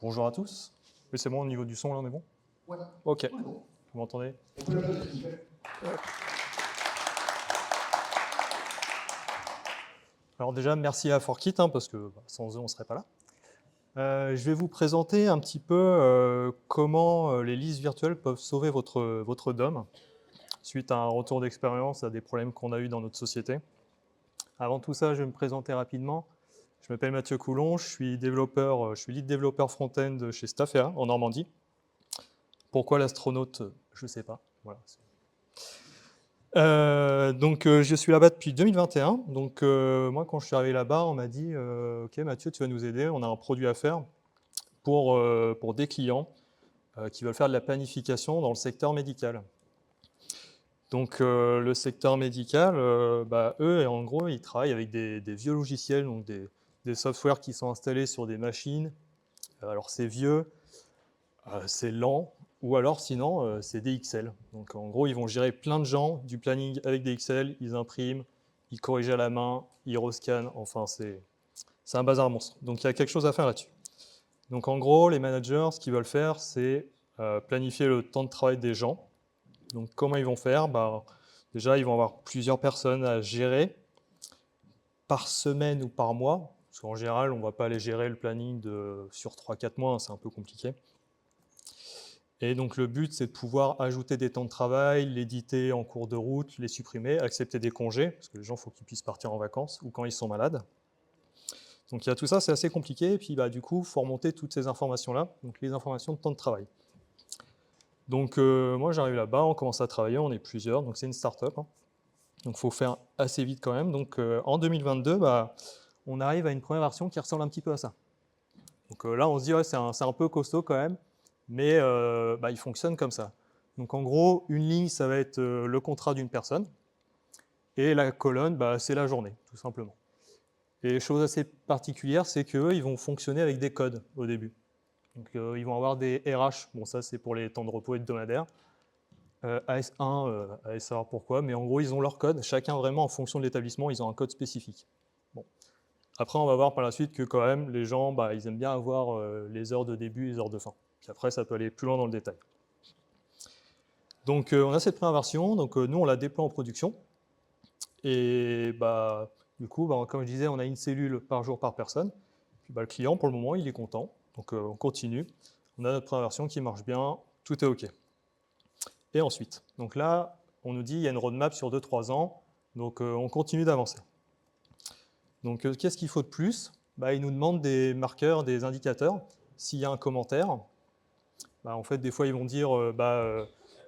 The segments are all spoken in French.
Bonjour à tous. Oui, c'est bon au niveau du son, là, on est bon? Ouais. Ok. On est bon. Vous m'entendez? On peut l'applaudir, s'il vous plaît. Alors déjà, merci à Forkit, parce que sans eux, on ne serait pas là. Je vais vous présenter un petit peu comment les listes virtuelles peuvent sauver votre DOM suite à un retour d'expérience à des problèmes qu'on a eu dans notre société. Avant tout ça, je vais me présenter rapidement. Je m'appelle Mathieu Coulon, je suis lead développeur front-end chez Staffea en Normandie. Pourquoi l'astronaute? Je ne sais pas. Voilà. Je suis là-bas depuis 2021. Donc, moi, quand je suis arrivé là-bas, on m'a dit Ok, Mathieu, tu vas nous aider. On a un produit à faire pour des clients qui veulent faire de la planification dans le secteur médical. Donc, le secteur médical, eux, en gros, ils travaillent avec des vieux logiciels, donc des softwares qui sont installés sur des machines. Alors, c'est vieux, c'est lent, ou alors sinon, c'est des Excel. Donc en gros, ils vont gérer plein de gens, du planning avec des Excel, ils impriment, ils corrigent à la main, ils rescannent, enfin c'est un bazar monstre. Donc il y a quelque chose à faire là-dessus. Donc en gros, les managers, ce qu'ils veulent faire, c'est planifier le temps de travail des gens. Donc comment ils vont faire? Déjà, ils vont avoir plusieurs personnes à gérer par semaine ou par mois, parce qu'en général, on ne va pas aller gérer le planning sur 3-4 mois, c'est un peu compliqué. Et donc le but, c'est de pouvoir ajouter des temps de travail, l'éditer en cours de route, les supprimer, accepter des congés, parce que les gens, il faut qu'ils puissent partir en vacances ou quand ils sont malades. Donc il y a tout ça, c'est assez compliqué, et puis du coup, il faut remonter toutes ces informations-là, donc les informations de temps de travail. Donc moi, j'arrive là-bas, on commence à travailler, on est plusieurs, donc c'est une start-up. Donc il faut faire assez vite quand même. Donc en 2022, on arrive à une première version qui ressemble un petit peu à ça. Donc là, on se dit, ouais, c'est un peu costaud quand même, mais il fonctionne comme ça. Donc en gros, une ligne, ça va être le contrat d'une personne, et la colonne, c'est la journée, tout simplement. Et chose assez particulière, c'est qu'eux, ils vont fonctionner avec des codes au début. Donc ils vont avoir des RH, bon ça c'est pour les temps de repos hebdomadaires, AS1, allez savoir pourquoi, mais en gros ils ont leur code, chacun vraiment en fonction de l'établissement, ils ont un code spécifique. Bon. Après, on va voir par la suite que quand même, les gens, ils aiment bien avoir les heures de début et les heures de fin. Puis après, ça peut aller plus loin dans le détail. Donc, on a cette première version. Donc, nous, on la déploie en production. Et du coup, comme je disais, on a une cellule par jour par personne. Puis, le client, pour le moment, il est content. Donc, on continue. On a notre première version qui marche bien. Tout est OK. Et ensuite, donc là, on nous dit qu'il y a une roadmap sur 2-3 ans. Donc, on continue d'avancer. Donc, qu'est-ce qu'il faut de plus? Il nous demande des marqueurs, des indicateurs. S'il y a un commentaire, en fait, des fois, ils vont dire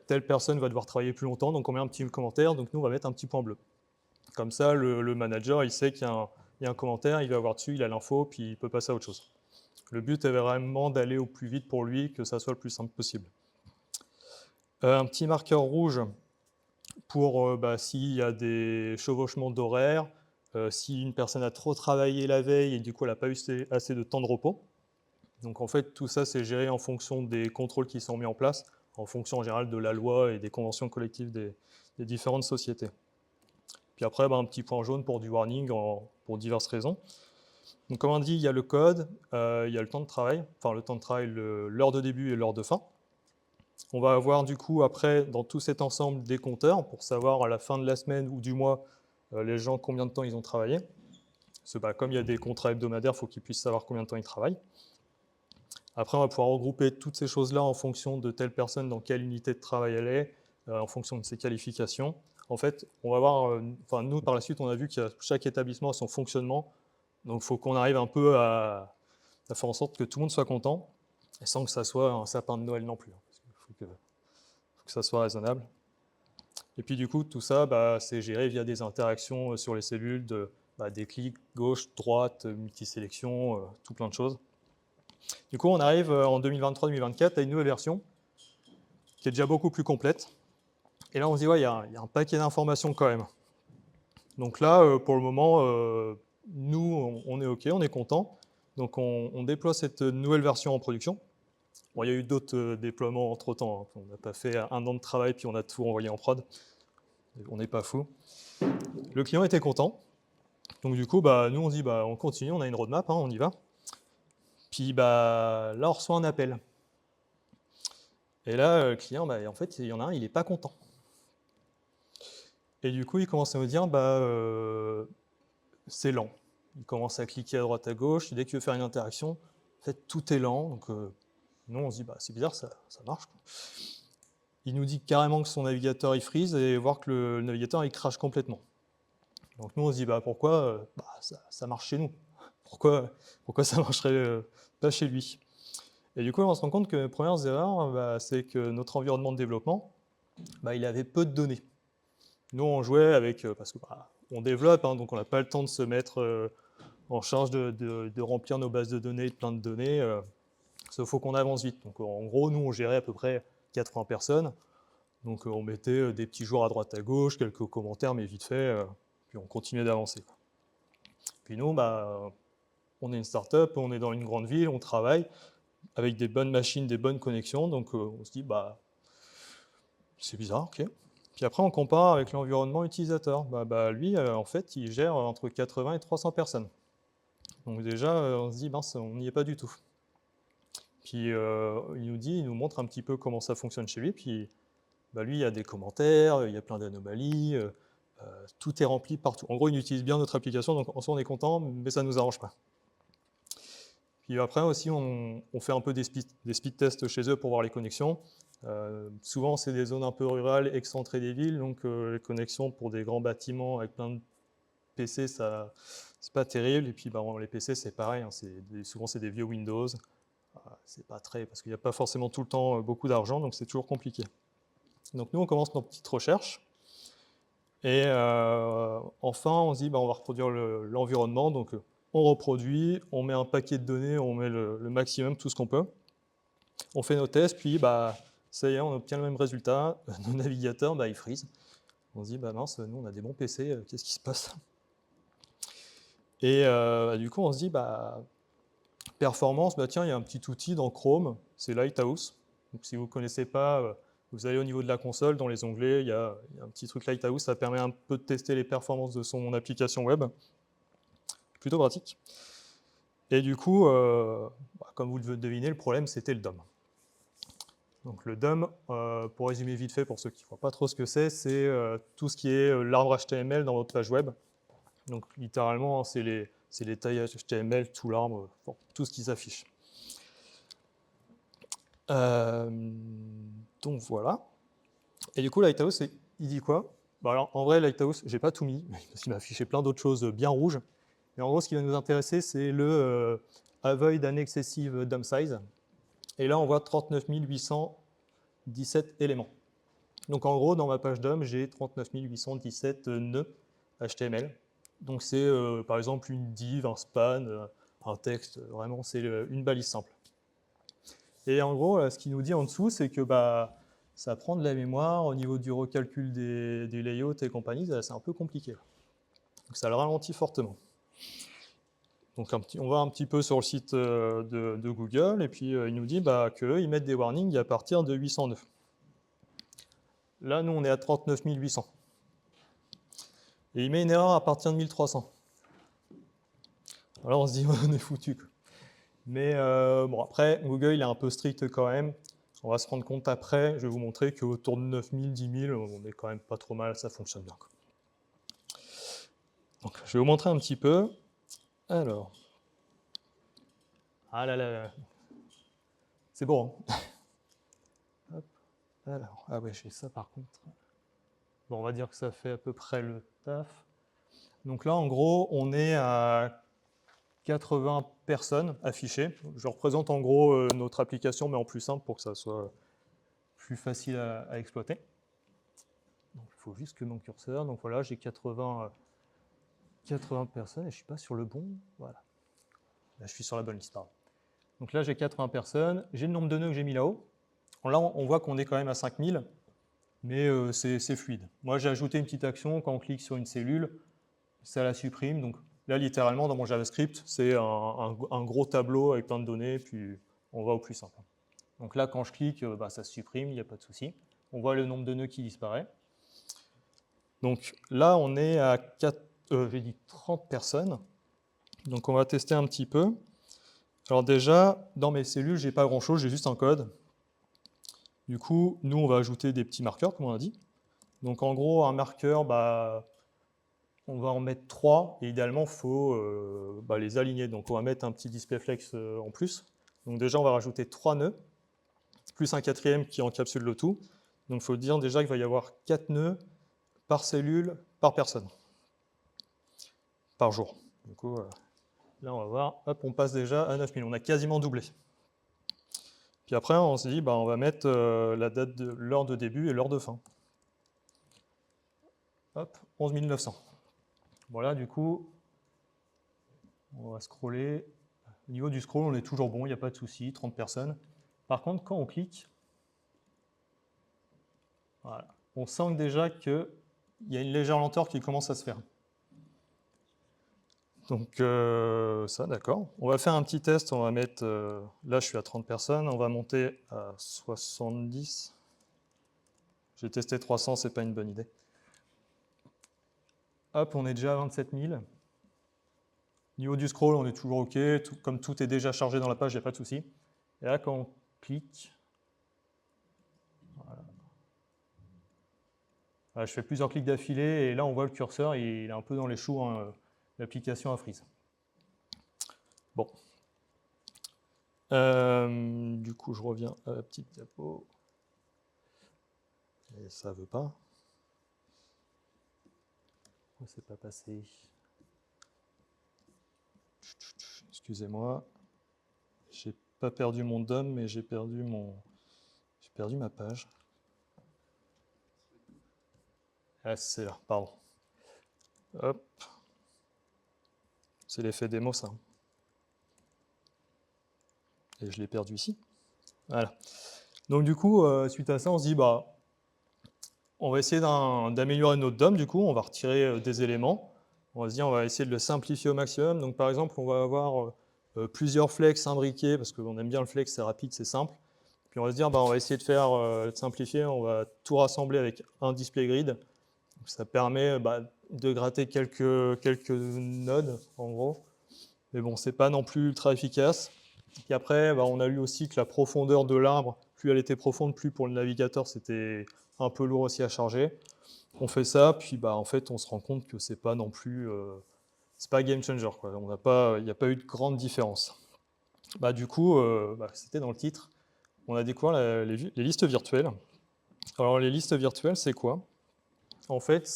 telle personne va devoir travailler plus longtemps, donc on met un petit commentaire, donc nous, on va mettre un petit point bleu. Comme ça, le manager, il sait qu'il y a un commentaire, il va voir dessus, il a l'info, puis il peut passer à autre chose. Le but est vraiment d'aller au plus vite pour lui, que ça soit le plus simple possible. Un petit marqueur rouge pour s'il y a des chevauchements d'horaire, si une personne a trop travaillé la veille et du coup elle n'a pas eu assez de temps de repos. Donc en fait, tout ça, c'est géré en fonction des contrôles qui sont mis en place, en fonction en général de la loi et des conventions collectives des différentes sociétés. Puis après, un petit point jaune pour du warning pour diverses raisons. Donc comme on dit, il y a le code, il y a le temps de travail, enfin le temps de travail, l'heure de début et l'heure de fin. On va avoir du coup après, dans tout cet ensemble, des compteurs pour savoir à la fin de la semaine ou du mois, les gens combien de temps ils ont travaillé. Parce que comme il y a des contrats hebdomadaires, il faut qu'ils puissent savoir combien de temps ils travaillent. Après, on va pouvoir regrouper toutes ces choses-là en fonction de telle personne, dans quelle unité de travail elle est, en fonction de ses qualifications. En fait, on va voir, nous, par la suite, on a vu que chaque établissement a son fonctionnement. Donc, il faut qu'on arrive un peu à faire en sorte que tout le monde soit content, et sans que ça soit un sapin de Noël non plus. Parce qu'il faut que ça soit raisonnable. Et puis, du coup, tout ça, c'est géré via des interactions sur les cellules, des clics gauche, droite, multisélection, tout plein de choses. Du coup, on arrive en 2023-2024 à une nouvelle version qui est déjà beaucoup plus complète. Et là, on se dit, ouais, il y a un paquet d'informations quand même. Donc là, pour le moment, nous, on est OK, on est content. Donc, on déploie cette nouvelle version en production. Bon, il y a eu d'autres déploiements entre-temps. On n'a pas fait 1 an de travail, puis on a tout envoyé en prod. On n'est pas fou. Le client était content. Donc, du coup, nous, on se dit, on continue, on a une roadmap, on y va. Puis bah, là, on reçoit un appel. Et là, le client, bah, en fait, il y en a un, il n'est pas content. Et du coup, il commence à nous dire, bah, c'est lent. Il commence à cliquer à droite à gauche, et dès qu'il veut faire une interaction, en fait, tout est lent. Donc, nous, on se dit, bah, c'est bizarre, ça marche, quoi. Il nous dit carrément que son navigateur, il freeze, et voir que le navigateur, il crache complètement. Donc, nous, on se dit, bah, pourquoi bah, ça marche chez nous. Pourquoi ça marcherait pas chez lui? Et du coup, on se rend compte que les premières erreurs, bah, c'est que notre environnement de développement, bah, il avait peu de données. Nous, on jouait avec, parce que bah, on développe, hein, donc on n'a pas le temps de se mettre en charge de remplir nos bases de données, de plein de données, sauf faut qu'on avance vite. Donc en gros, nous, on gérait à peu près 80 personnes, donc on mettait des petits jours à droite à gauche, quelques commentaires, mais vite fait, puis on continuait d'avancer. Puis nous, bah, on est une start-up, on est dans une grande ville, on travaille avec des bonnes machines, des bonnes connexions, donc on se dit, bah, c'est bizarre, ok. Puis après, on compare avec l'environnement utilisateur. Bah, lui, en fait, il gère entre 80 et 300 personnes. Donc déjà, on se dit, mince, on n'y est pas du tout. Puis il nous montre un petit peu comment ça fonctionne chez lui. Puis bah, lui, il y a des commentaires, il y a plein d'anomalies, tout est rempli partout. En gros, il utilise bien notre application, donc en soi, on est content, mais ça ne nous arrange pas. Puis après aussi, on fait un peu des speed tests chez eux pour voir les connexions. Souvent, c'est des zones un peu rurales, excentrées des villes, donc les connexions pour des grands bâtiments avec plein de PC, ça, c'est pas terrible. Et puis, bah, les PC, c'est pareil, hein, souvent c'est des vieux Windows. C'est pas très, parce qu'il n'y a pas forcément tout le temps beaucoup d'argent, donc c'est toujours compliqué. Donc nous, on commence nos petites recherches. Et enfin, on se dit, bah, on va reproduire l'environnement. Donc on reproduit, on met un paquet de données, on met le maximum, tout ce qu'on peut. On fait nos tests, puis bah, ça y est, on obtient le même résultat. Nos navigateurs, bah, ils freeze. On se dit, bah mince, nous on a des bons PC, qu'est-ce qui se passe? Et du coup, on se dit, bah, performance, bah, tiens, il y a un petit outil dans Chrome, c'est Lighthouse. Donc si vous ne connaissez pas, vous allez au niveau de la console, dans les onglets, il y a un petit truc Lighthouse, ça permet un peu de tester les performances de son application web. Plutôt pratique. Et du coup, bah, comme vous le devinez, le problème, c'était le DOM. Donc le DOM, pour résumer vite fait, pour ceux qui ne voient pas trop ce que c'est tout ce qui est l'arbre HTML dans votre page web. Donc littéralement, c'est les tailles HTML, tout l'arbre, bon, tout ce qui s'affiche. Donc voilà. Et du coup, Lighthouse, il dit quoi? Bah alors, en vrai, Lighthouse, j'ai pas tout mis, parce qu'il m'a affiché plein d'autres choses bien rouges. Mais en gros, ce qui va nous intéresser, c'est le Avoid an excessive DOM size. Et là, on voit 39 817 éléments. Donc en gros, dans ma page DOM, j'ai 39 817 nœuds HTML. Donc c'est par exemple une div, un span, un texte, vraiment, c'est une balise simple. Et en gros, ce qu'il nous dit en dessous, c'est que bah, ça prend de la mémoire au niveau du recalcul des layouts et compagnie, c'est un peu compliqué. Donc ça le ralentit fortement. Donc on va un petit peu sur le site de Google, et puis il nous dit bah, qu'ils mettent des warnings à partir de 809. Là, nous, on est à 39 800. Et il met une erreur à partir de 1300. Alors on se dit, on est foutu. Mais bon, après, Google, il est un peu strict quand même. On va se rendre compte après, je vais vous montrer qu'autour de 9000, 10 000, on est quand même pas trop mal, ça fonctionne bien. Donc, je vais vous montrer un petit peu. Alors. Ah là là. C'est bon. Hop. Alors, ah ouais, j'ai ça par contre. Bon, on va dire que ça fait à peu près le taf. Donc là, en gros, on est à 80 personnes affichées. Je représente en gros notre application, mais en plus simple pour que ça soit plus facile à exploiter. Donc, il faut juste que mon curseur. Donc voilà, j'ai 80 personnes et je ne suis pas sur le bon. Voilà. Là, je suis sur la bonne liste, pardon. Donc là, j'ai 80 personnes. J'ai le nombre de nœuds que j'ai mis là-haut. Là, on voit qu'on est quand même à 5000, mais c'est fluide. Moi, j'ai ajouté une petite action. Quand on clique sur une cellule, ça la supprime. Donc là, littéralement, dans mon JavaScript, c'est un gros tableau avec plein de données, puis on va au plus simple. Donc là, quand je clique, bah, ça se supprime, il n'y a pas de souci. On voit le nombre de nœuds qui disparaît. Donc là, on est à j'ai dit 30 personnes. Donc on va tester un petit peu. Alors déjà, dans mes cellules, j'ai pas grand-chose, j'ai juste un code. Du coup, nous, on va ajouter des petits marqueurs, comme on a dit. Donc en gros, un marqueur, bah, on va en mettre 3, et idéalement, il faut les aligner. Donc on va mettre un petit displayflex en plus. Donc déjà, on va rajouter 3 nœuds, plus un quatrième qui encapsule le tout. Donc il faut dire déjà qu'il va y avoir 4 nœuds par cellule, par personne, par jour. Du coup, là, on va voir, hop, on passe déjà à 9000. On a quasiment doublé. Puis après, on se dit, bah, on va mettre la date de l'heure de début et l'heure de fin. Hop, 11 900. Voilà, du coup, on va scroller. Au niveau du scroll, on est toujours bon, il n'y a pas de souci, 30 personnes. Par contre, quand on clique, voilà, on sent déjà qu'il y a une légère lenteur qui commence à se faire. Donc ça, d'accord. On va faire un petit test, on va mettre, là je suis à 30 personnes, on va monter à 70. J'ai testé 300, c'est pas une bonne idée. Hop, on est déjà à 27 000. Niveau du scroll, on est toujours OK. Comme tout est déjà chargé dans la page, il n'y a pas de souci. Et là, quand on clique, voilà, je fais plusieurs clics d'affilée et là, on voit le curseur, il est un peu dans les choux, hein, l'application a freeze. Bon. Du coup, je reviens à la petite diapo. Et ça ne veut pas. Pourquoi c'est pas passé? Excusez-moi. J'ai pas perdu mon DOM, mais j'ai perdu ma page. Ah, c'est là, pardon. Hop. C'est l'effet démo, ça. Et je l'ai perdu ici. Voilà. Donc du coup, suite à ça, on se dit, bah, on va essayer d'améliorer notre DOM, du coup, on va retirer des éléments. On va se dire, on va essayer de le simplifier au maximum. Donc par exemple, on va avoir plusieurs flex imbriqués, parce qu'on aime bien le flex, c'est rapide, c'est simple. Puis on va se dire, bah, on va essayer de simplifier, on va tout rassembler avec un display grid. Donc, ça permet de gratter quelques nodes, en gros. Mais bon, c'est pas non plus ultra efficace. Et après, on a lu aussi que la profondeur de l'arbre, plus elle était profonde, plus pour le navigateur, c'était un peu lourd aussi à charger. On fait ça, puis en fait, on se rend compte que c'est pas non plus, c'est pas game changer, quoi. Il n'y a pas eu de grande différence. Du coup, c'était dans le titre. On a découvert les listes virtuelles. Alors les listes virtuelles, c'est quoi? En fait,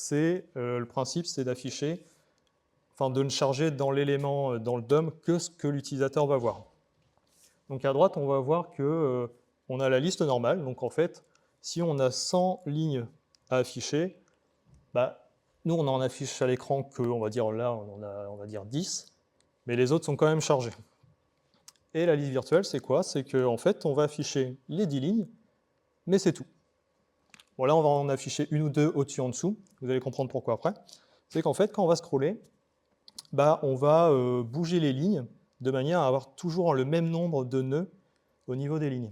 le principe, c'est d'afficher, enfin de ne charger dans l'élément, dans le DOM, que ce que l'utilisateur va voir. Donc à droite, on va voir que on a la liste normale. Donc en fait, si on a 100 lignes à afficher, nous on en affiche à l'écran que, on va dire là, on va dire 10, mais les autres sont quand même chargés. Et la liste virtuelle, c'est quoi? C'est qu'en fait, on va afficher les 10 lignes, mais c'est tout. Bon, là, on va en afficher une ou deux au-dessus, en dessous. Vous allez comprendre pourquoi après. C'est qu'en fait, quand on va scroller, on va bouger les lignes de manière à avoir toujours le même nombre de nœuds au niveau des lignes.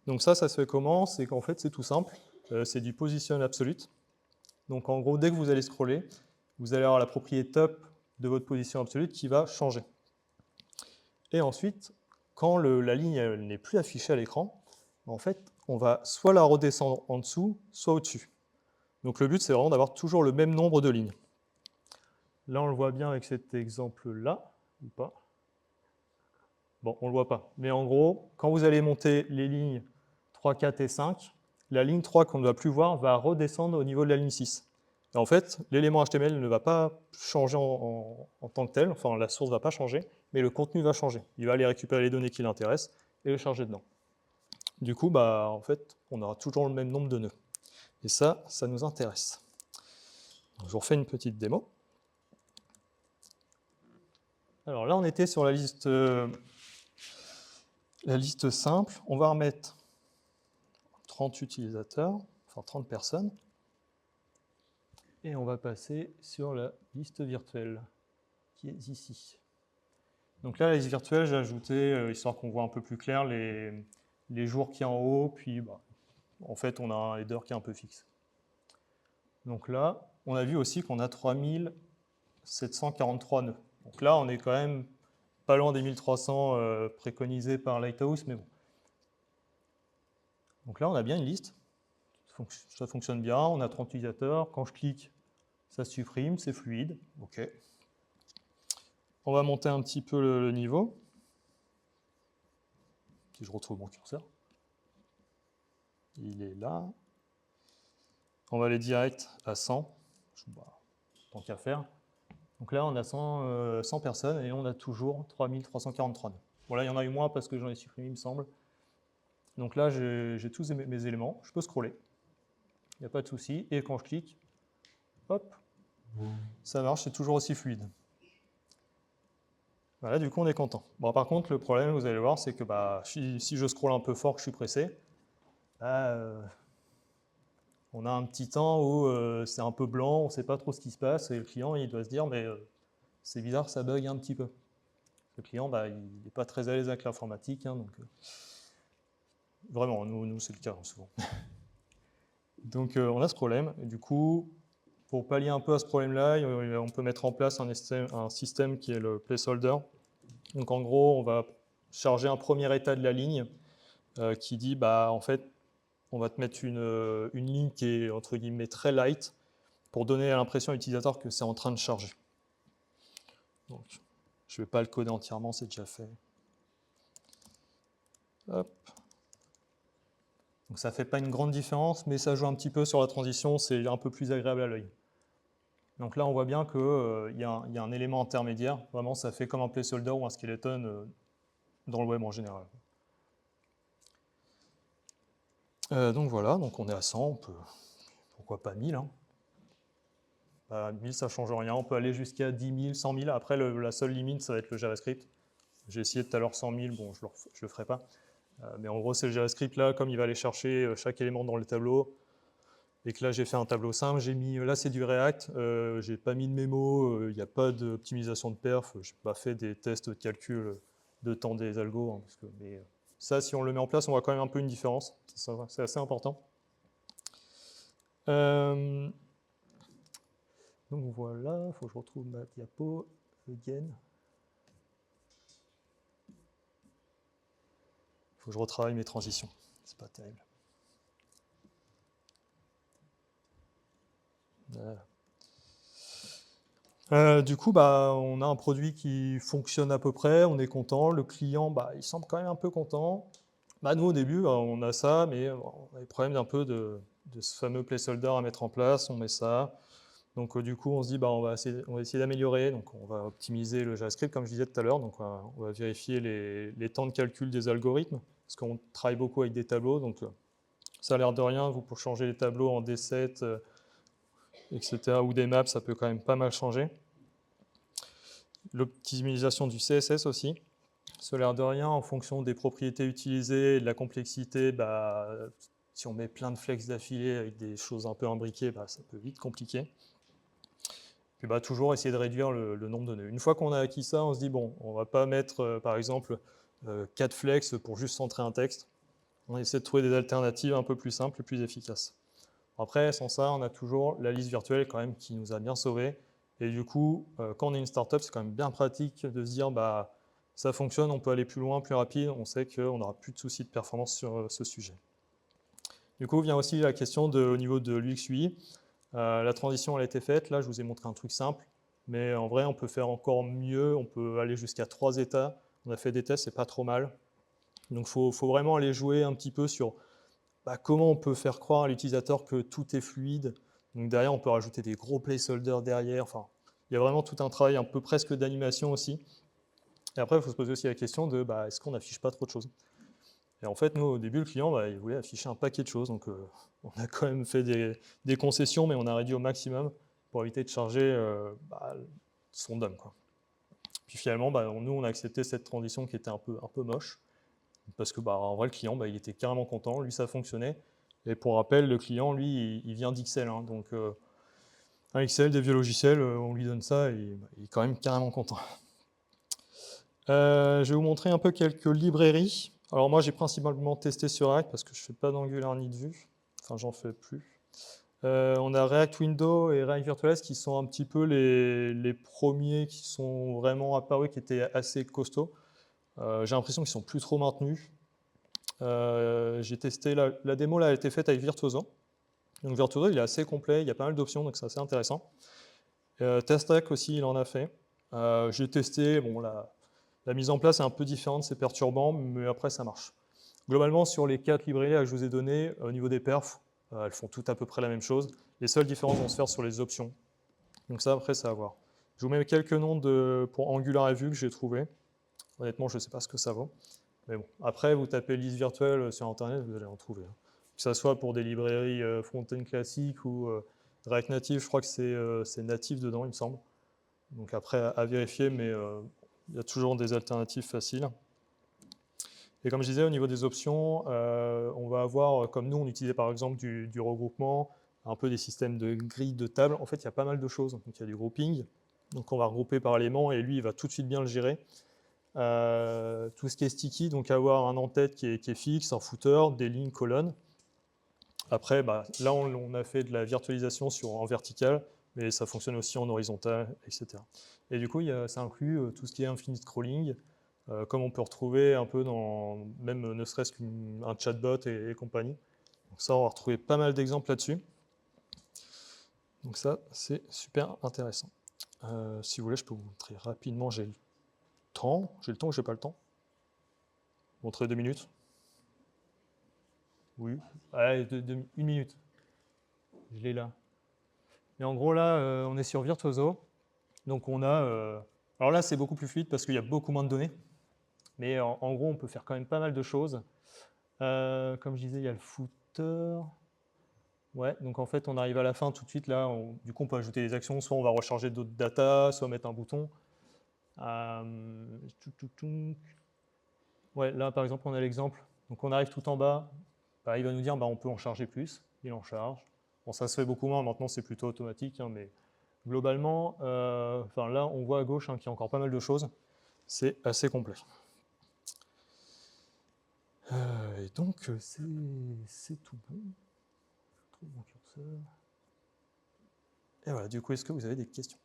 Donc ça se fait comment? C'est qu'en fait, c'est tout simple. C'est du position absolute. Donc en gros, dès que vous allez scroller, vous allez avoir la propriété top de votre position absolute qui va changer. Et ensuite, quand la ligne n'est plus affichée à l'écran, en fait, on va soit la redescendre en dessous, soit au-dessus. Donc le but, c'est vraiment d'avoir toujours le même nombre de lignes. Là, on le voit bien avec cet exemple-là, ou pas? Bon, on ne le voit pas. Mais en gros, quand vous allez monter les lignes 3, 4 et 5, la ligne 3 qu'on ne va plus voir va redescendre au niveau de la ligne 6. Et en fait, l'élément HTML ne va pas changer en tant que tel, enfin la source ne va pas changer, mais le contenu va changer. Il va aller récupérer les données qui l'intéressent et les charger dedans. Du coup, en fait, on aura toujours le même nombre de nœuds. Et ça nous intéresse. Donc, je vous refais une petite démo. Alors là, on était sur la liste simple. On va remettre 30 utilisateurs, enfin 30 personnes. Et on va passer sur la liste virtuelle, qui est ici. Donc là, la liste virtuelle, j'ai ajouté, histoire qu'on voit un peu plus clair, les jours qui sont en haut, puis en fait, on a un header qui est un peu fixe. Donc là, on a vu aussi qu'on a 3743 nœuds. Donc là, on est quand même pas loin des 1300 préconisés par Lighthouse, mais bon. Donc là, on a bien une liste. Ça fonctionne bien, on a 30 utilisateurs. Quand je clique, ça se supprime, c'est fluide. OK. On va monter un petit peu le niveau. Si je retrouve mon curseur. Il est là. On va aller direct à 100. Tant qu'à faire. Donc là, on a 100 personnes et on a toujours 3343 nœuds. Bon, là, il y en a eu moins parce que j'en ai supprimé, il me semble. Donc là, j'ai tous mes éléments. Je peux scroller. Il n'y a pas de souci. Et quand je clique, hop, ça marche, c'est toujours aussi fluide. Voilà, du coup, on est content. Bon, par contre, le problème, vous allez voir, c'est que si je scrolle un peu fort, que je suis pressé, on a un petit temps où c'est un peu blanc, on ne sait pas trop ce qui se passe, et le client, il doit se dire, mais c'est bizarre, ça bug un petit peu. Le client, il n'est pas très à l'aise avec l'informatique, hein, donc vraiment, nous c'est le cas souvent. Donc on a ce problème, et du coup, pour pallier un peu à ce problème-là, on peut mettre en place un système qui est le placeholder. Donc en gros, on va charger un premier état de la ligne qui dit, en fait, on va te mettre une ligne qui est, entre guillemets, très light pour donner l'impression à l'utilisateur que c'est en train de charger. Donc, je ne vais pas le coder entièrement, c'est déjà fait. Hop. Donc ça ne fait pas une grande différence, mais ça joue un petit peu sur la transition, c'est un peu plus agréable à l'œil. Donc là, on voit bien qu'il y a un élément intermédiaire. Vraiment, ça fait comme un placeholder ou un skeleton dans le web en général. Donc voilà, donc on est à 100, pourquoi pas 1000 hein. 1000, ça ne change rien. On peut aller jusqu'à 10 000, 100 000. Après, la seule limite, ça va être le JavaScript. J'ai essayé tout à l'heure 100 000, bon, je ne le ferai pas. Mais en gros, c'est le JavaScript là, comme il va aller chercher chaque élément dans le tableau. Et que là, j'ai fait un tableau simple. J'ai mis, là, c'est du React. J'ai pas mis de mémo. Il n'y a pas d'optimisation de perf. Je n'ai pas fait des tests de calcul de temps des algos. Hein, mais ça, si on le met en place, on voit quand même un peu une différence. C'est assez important. Donc voilà, il faut que je retrouve ma diapo again. Il faut que je retravaille mes transitions. C'est pas terrible. Du coup, on a un produit qui fonctionne à peu près, on est content. Le client, il semble quand même un peu content. Nous, au début, on a ça, mais on a des problèmes un peu de ce fameux placeholder à mettre en place. On met ça. Donc, du coup, on se dit, on va essayer d'améliorer. Donc, on va optimiser le JavaScript, comme je disais tout à l'heure. Donc, on va vérifier les temps de calcul des algorithmes, parce qu'on travaille beaucoup avec des tableaux. Donc, ça a l'air de rien. Pour changer les tableaux en D7, etc., ou des maps, ça peut quand même pas mal changer. L'optimisation du CSS aussi. Ça a l'air de rien, en fonction des propriétés utilisées et de la complexité, si on met plein de flex d'affilée avec des choses un peu imbriquées, ça peut vite compliquer. Puis toujours essayer de réduire le nombre de nœuds. Une fois qu'on a acquis ça, on se dit, bon, on ne va pas mettre, par exemple, 4 flex pour juste centrer un texte. On essaie de trouver des alternatives un peu plus simples et plus efficaces. Après, sans ça, on a toujours la liste virtuelle quand même qui nous a bien sauvés. Et du coup, quand on est une startup, c'est quand même bien pratique de se dire, ça fonctionne, on peut aller plus loin, plus rapide, on sait qu'on n'aura plus de soucis de performance sur ce sujet. Du coup, vient aussi la question au niveau de l'UX UI. La transition elle a été faite, là je vous ai montré un truc simple, mais en vrai on peut faire encore mieux, on peut aller jusqu'à 3 états. On a fait des tests, c'est pas trop mal. Donc il faut vraiment aller jouer un petit peu sur comment on peut faire croire à l'utilisateur que tout est fluide. Donc derrière on peut rajouter des gros placeholders derrière, enfin il y a vraiment tout un travail un peu presque d'animation aussi. Et après, il faut se poser aussi la question de est-ce qu'on n'affiche pas trop de choses? Et en fait, nous, au début, le client, il voulait afficher un paquet de choses. Donc, on a quand même fait des concessions, mais on a réduit au maximum pour éviter de charger son DOM, quoi. Puis finalement, nous, on a accepté cette transition qui était un peu moche. Parce que, en vrai, le client, il était carrément content. Lui, ça fonctionnait. Et pour rappel, le client, lui, il vient d'Excel. Hein, donc, un Excel, des vieux logiciels, on lui donne ça et il est quand même carrément content. Je vais vous montrer un peu quelques librairies. Alors moi, j'ai principalement testé sur React parce que je ne fais pas d'Angular ni de Vue. Enfin, j'en fais plus. On a React Window et React Virtualize qui sont un petit peu les premiers qui sont vraiment apparus, qui étaient assez costauds. J'ai l'impression qu'ils sont plus trop maintenus. J'ai testé, la démo là, a été faite avec Virtuoso. Donc Virtuoso, il est assez complet, il y a pas mal d'options, donc c'est assez intéressant. TestRec aussi, il en a fait. J'ai testé, bon, la mise en place est un peu différente, c'est perturbant, mais après ça marche. Globalement, sur les 4 librairies que je vous ai données, au niveau des perfs, elles font toutes à peu près la même chose. Les seules différences vont se faire sur les options. Donc ça, après, c'est à voir. Je vous mets quelques noms pour Angular et Vue que j'ai trouvé. Honnêtement, je ne sais pas ce que ça vaut. Mais bon, après, vous tapez liste virtuelle sur Internet, vous allez en trouver. Que ce soit pour des librairies front-end classiques ou React Native, je crois que c'est natif dedans, il me semble. Donc après, à vérifier, mais il y a toujours des alternatives faciles. Et comme je disais, au niveau des options, on va avoir, comme nous, on utilisait par exemple du regroupement, un peu des systèmes de grilles de table. En fait, il y a pas mal de choses. Donc, il y a du grouping. Donc, on va regrouper par éléments et lui, il va tout de suite bien le gérer. Tout ce qui est sticky, donc avoir un en-tête qui est fixe, un footer, des lignes, colonnes. Après, bah, là, on a fait de la virtualisation en vertical, mais ça fonctionne aussi en horizontal, etc. Et du coup, ça inclut tout ce qui est infinite scrolling, comme on peut retrouver un peu dans, même ne serait-ce qu'un chatbot et compagnie. Donc ça, on va retrouver pas mal d'exemples là-dessus. Donc ça, c'est super intéressant. Si vous voulez, je peux vous montrer rapidement. J'ai le temps. J'ai le temps ou j'ai pas le temps? Montrer 2 minutes? Oui. Allez, une minute. Je l'ai là. Et en gros, là, on est sur Virtuoso. Donc on a... alors là, c'est beaucoup plus fluide parce qu'il y a beaucoup moins de données. Mais en gros, on peut faire quand même pas mal de choses. Comme je disais, il y a le footer. Ouais, donc en fait, on arrive à la fin tout de suite. Là, du coup, on peut ajouter des actions. Soit on va recharger d'autres data, soit mettre un bouton. Ouais, là, par exemple, on a l'exemple. Donc on arrive tout en bas. Bah, il va nous dire bah, on peut en charger plus. Il en charge. Bon, ça se fait beaucoup moins. Maintenant, c'est plutôt automatique. Mais globalement, là, on voit à gauche qu'il y a encore pas mal de choses. C'est assez complet. Et donc, c'est tout bon. Je trouve mon curseur. Et voilà, du coup, est-ce que vous avez des questions?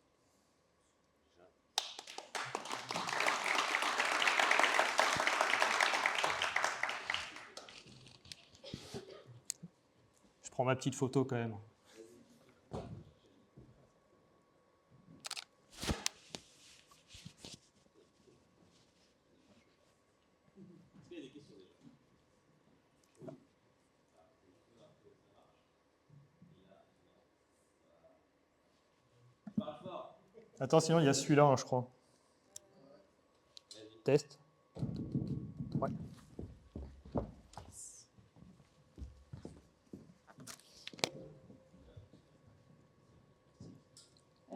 Je prends ma petite photo quand même. Attends, sinon, il y a celui-là, je crois. Test. Ouais.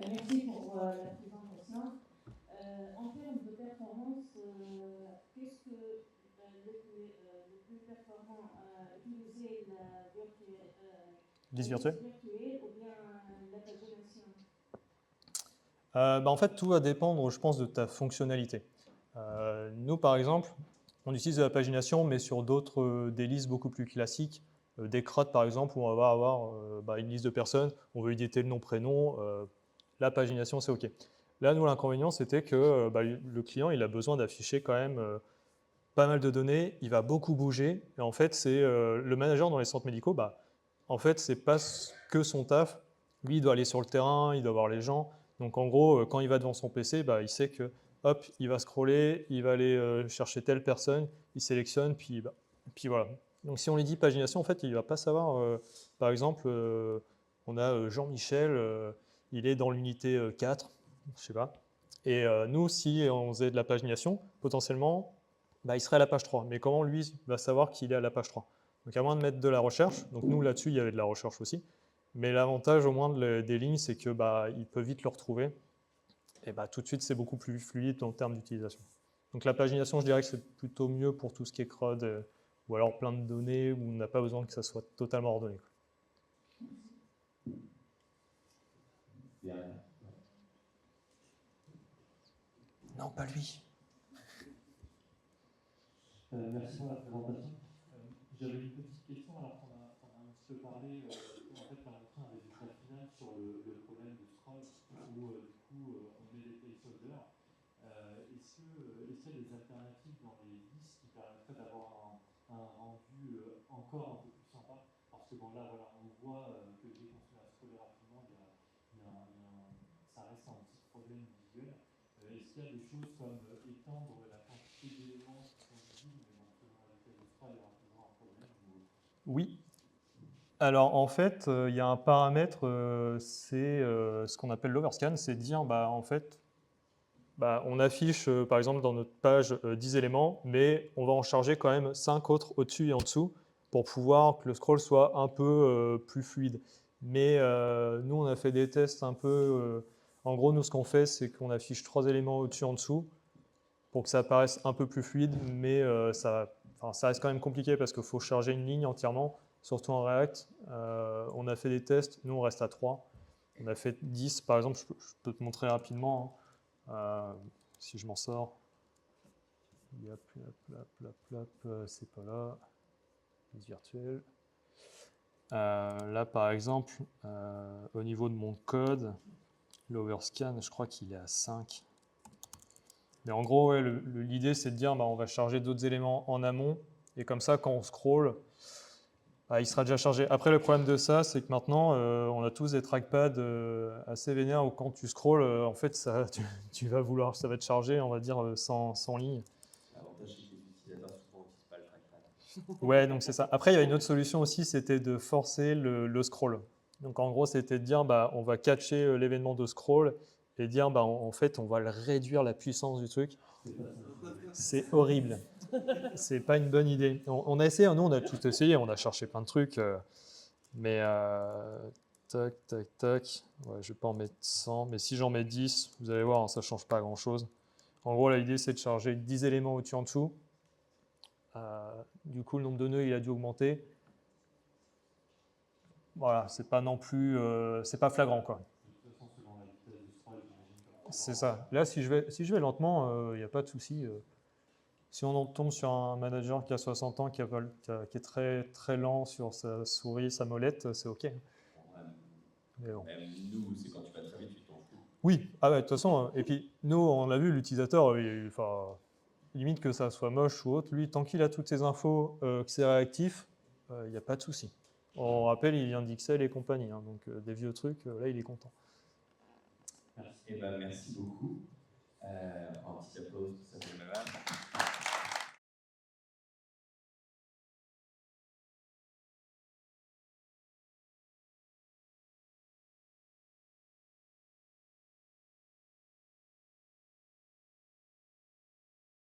Merci pour la présentation. En termes de performance, qu'est-ce que le plus performant utiliser la Liste virtuelle ou bien la pagination? En fait, tout va dépendre, je pense, de ta fonctionnalité. Nous, par exemple, on utilise de la pagination, mais sur d'autres, des listes beaucoup plus classiques. Des CRUD, par exemple, où on va avoir une liste de personnes, on veut éditer le nom, prénom, la pagination, c'est OK. Là, nous, l'inconvénient, c'était que le client, il a besoin d'afficher quand même pas mal de données, il va beaucoup bouger, et en fait, c'est le manager dans les centres médicaux, en fait, c'est pas que son taf. Lui, il doit aller sur le terrain, il doit voir les gens. Donc, en gros, quand il va devant son PC, il sait que, hop, il va scroller, il va aller chercher telle personne, il sélectionne, puis voilà. Donc, si on lui dit pagination, en fait, il ne va pas savoir. Par exemple, on a Jean-Michel, il est dans l'unité 4, je sais pas. Et nous, si on faisait de la pagination, potentiellement, il serait à la page 3. Mais comment lui va savoir qu'il est à la page 3? Donc à moins de mettre de la recherche, donc nous là-dessus il y avait de la recherche aussi, mais l'avantage au moins des lignes c'est que il peut vite le retrouver, et tout de suite c'est beaucoup plus fluide en termes d'utilisation. Donc la pagination je dirais que c'est plutôt mieux pour tout ce qui est CRUD, ou alors plein de données où on n'a pas besoin que ça soit totalement ordonné. Non, pas lui. Merci pour la présentation. J'avais une petite question alors qu'on a un petit peu parlé en fait, quand on a des alternatives dans les listes qui permettraient d'avoir un rendu encore un peu plus sympa. Parce que bon, là, voilà, on voit que dès qu'on se met à scroller rapidement, ça reste un petit problème visuel. Est-ce qu'il y a des choses comme étendre la quantité d'éléments qui sont visibles, mais bon, selon la vitesse de scroll, il y aura toujours un problème Oui. Alors en fait, il y a un paramètre, c'est ce qu'on appelle l'overscan, c'est dire, en fait, on affiche par exemple dans notre page 10 éléments, mais on va en charger quand même 5 autres au-dessus et en dessous pour pouvoir que le scroll soit un peu plus fluide. Mais nous, on a fait des tests un peu. En gros, nous, ce qu'on fait, c'est qu'on affiche 3 éléments au-dessus et en dessous pour que ça paraisse un peu plus fluide, mais ça reste quand même compliqué parce qu'il faut charger une ligne entièrement, surtout en React. On a fait des tests, nous, on reste à 3. On a fait 10, par exemple, je peux te montrer rapidement. Si je m'en sors, c'est pas là, liste virtuelle. Là, par exemple, au niveau de mon code, l'overscan, je crois qu'il est à 5. Mais en gros, ouais, l'idée, c'est de dire on va charger d'autres éléments en amont, et comme ça, quand on scroll, il sera déjà chargé. Après, le problème de ça, c'est que maintenant, on a tous des trackpads assez vénères où quand tu scrolls, en fait, ça, tu vas vouloir, ça va te charger, on va dire, 100 lignes. L'avantage, c'est que les utilisateurs souvent n'utilisent pas le trackpad. Ouais, donc c'est ça. Après, il y a une autre solution aussi, c'était de forcer le scroll. Donc en gros, c'était de dire, on va catcher l'événement de scroll et dire, en fait, on va réduire la puissance du truc. C'est horrible. C'est pas une bonne idée. On a essayé, nous, on a tout essayé, on a cherché plein de trucs, mais tac, tac, tac. Ouais, je vais pas en mettre 100, mais si j'en mets 10, vous allez voir, ça change pas grand-chose. En gros, l'idée, c'est de charger 10 éléments au-dessus en dessous. Du coup, le nombre de nœuds, il a dû augmenter. Voilà, c'est pas non plus, c'est pas flagrant, quoi. C'est ça. Là, si je vais lentement, il n'y a pas de souci. Si on tombe sur un manager qui a 60 ans, qui est très, très lent sur sa souris, sa molette, c'est OK. Mais bon. Même nous, c'est quand tu vas très vite, tu t'en fous. Oui, de toute façon. Et puis, nous, on a vu l'utilisateur, limite que ça soit moche ou autre, lui, tant qu'il a toutes ces infos, que c'est réactif, il n'y a pas de souci. On rappelle, il vient d'Ixelles et compagnie, donc des vieux trucs, là, il est content. Merci beaucoup. Un petit applause, tout ça.